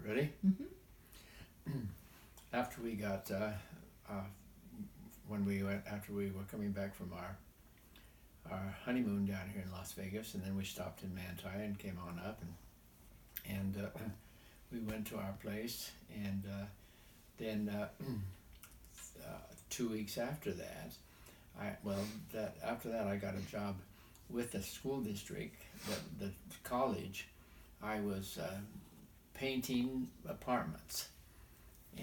Ready? Mm-hmm. After we got, after we were coming back from our honeymoon down here in Las Vegas, and then we stopped in Manti and came on up, and we went to our place, and then 2 weeks after that, after that I got a job with the school district, the college. I was painting apartments.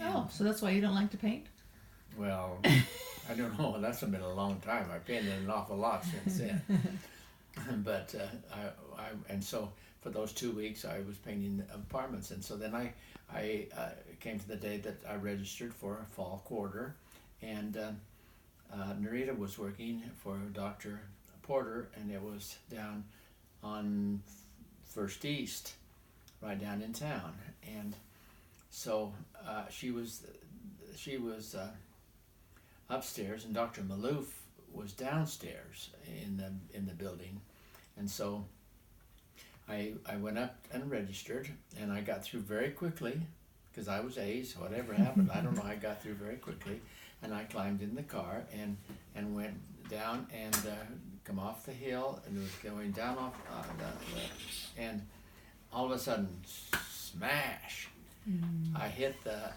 Oh, so that's why you don't like to paint? Well, I don't know. That's been a long time. I've painted an awful lot since then. But so for those 2 weeks I was painting apartments, and so then I came to the day that I registered for a fall quarter, and Narita was working for Dr. Porter, and it was down on First East, right down in town, and so she was upstairs, and Dr. Maloof was downstairs in the building, and so I went up and registered, and I got through very quickly because I was A's. Whatever happened, I don't know. I got through very quickly, and I climbed in the car and went down and come off the hill, and was going down off and all of a sudden, smash! I hit a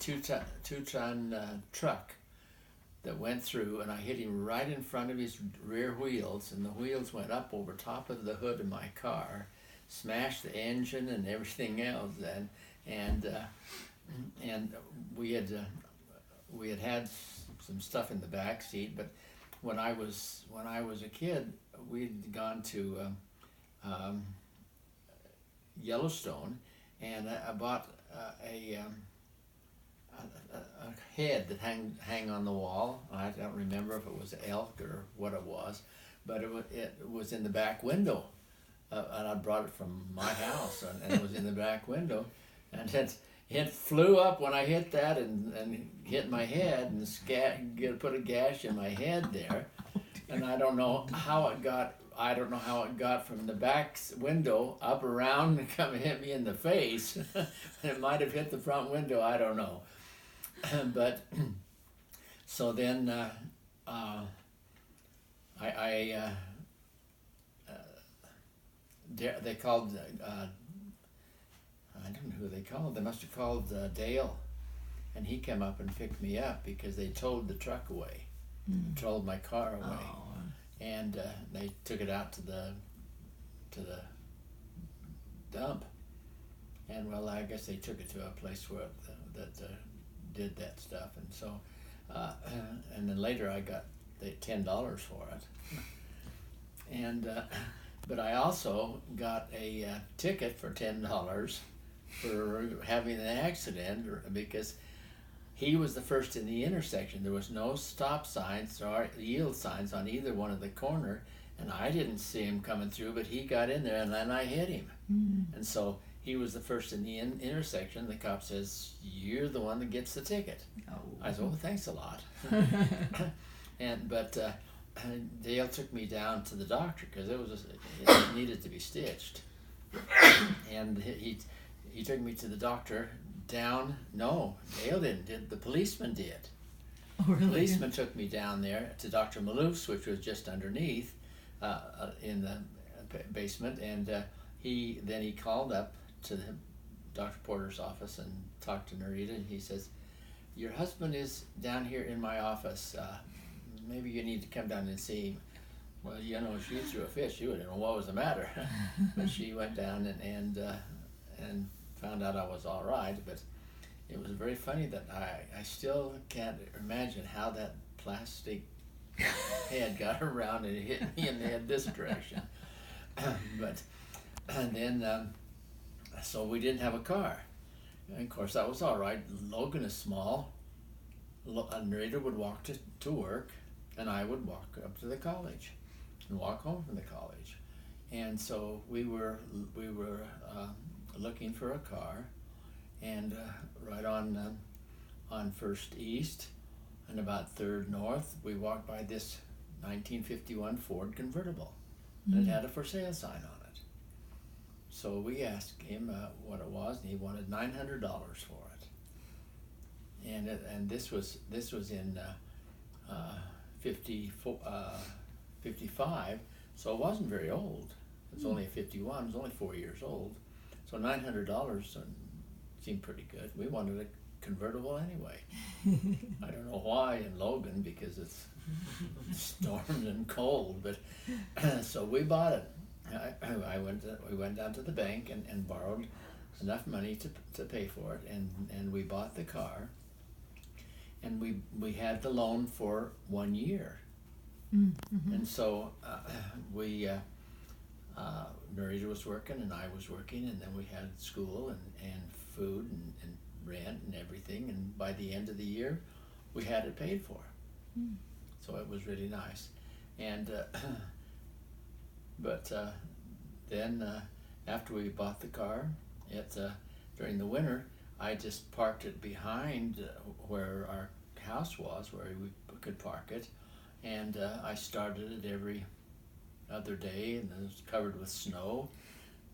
two-ton truck that went through, and I hit him right in front of his rear wheels, and the wheels went up over top of the hood of my car, smashed the engine and everything else, and we had some stuff in the back seat. But when I was a kid, we'd gone to Yellowstone, and I bought a head that hang on the wall. I don't remember if it was elk or what it was, but it was in the back window, and I brought it from my house, and it was in the back window, and it flew up when I hit that and hit my head and put a gash in my head there, and I don't know how it got from the back window up around and come and hit me in the face. It might have hit the front window, I don't know. But so then they called, I don't know who they called. They must have called Dale, and he came up and picked me up because they towed the truck away, towed my car away. Oh. And they took it out to the dump, and well, I guess they took it to a place where that did that stuff, and so and then later I got the $10 for it, and but I also got a ticket for $10 for having an accident, because he was the first in the intersection. There was no stop signs or yield signs on either one of the corner, and I didn't see him coming through, but he got in there, and then I hit him. And so he was the first in the intersection. The cop says, "You're the one that gets the ticket." Oh. I said, "Oh, thanks a lot." But Dale took me down to the doctor because it needed to be stitched, and he took me to the doctor. No, Dale didn't. The policeman did. Oh, really? The policeman took me down there to Dr. Maloof's, which was just underneath in the basement, and he called up to Dr. Porter's office and talked to Narita, and he says, "Your husband is down here in my office. Maybe you need to come down and see him." Well, she threw a fit. She wouldn't know what was the matter, but she went down and found out I was all right. But it was very funny that I still can't imagine how that plastic head got around and hit me in the head this direction. But and then so we didn't have a car, and of course that was all right. Logan is small. Narita would walk to work, and I would walk up to the college and walk home from the college. And so we were looking for a car, and right on First East and about Third North, we walked by this 1951 Ford convertible, and it had a for sale sign on it. So we asked him what it was, and he wanted $900 for it. And this was in 55, so it wasn't very old. It's only a 51. It was only 4 years old. So $900 seemed pretty good. We wanted a convertible anyway. I don't know why in Logan, because it's stormed and cold, but so we bought it. We went down to the bank and borrowed enough money to pay for it, and we bought the car, and we had the loan for 1 year. Mm-hmm. And so Nerita was working and I was working, and then we had school and food and rent and everything, and by the end of the year we had it paid for. So it was really nice. And but then after we bought the car, during the winter I just parked it behind where our house was, where we could park it, and I started it every other day, and it was covered with snow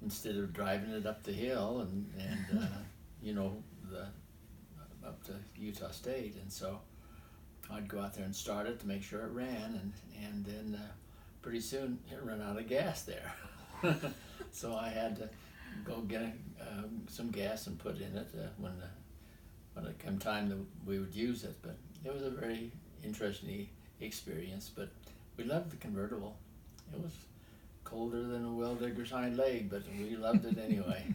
instead of driving it up the hill and you know, up to Utah State. And so I'd go out there and start it to make sure it ran, and then pretty soon it ran out of gas there. So I had to go get some gas and put in it when it came time that we would use it. But it was a very interesting experience. But we loved the convertible. It was colder than a well digger's hind leg, but we loved it anyway.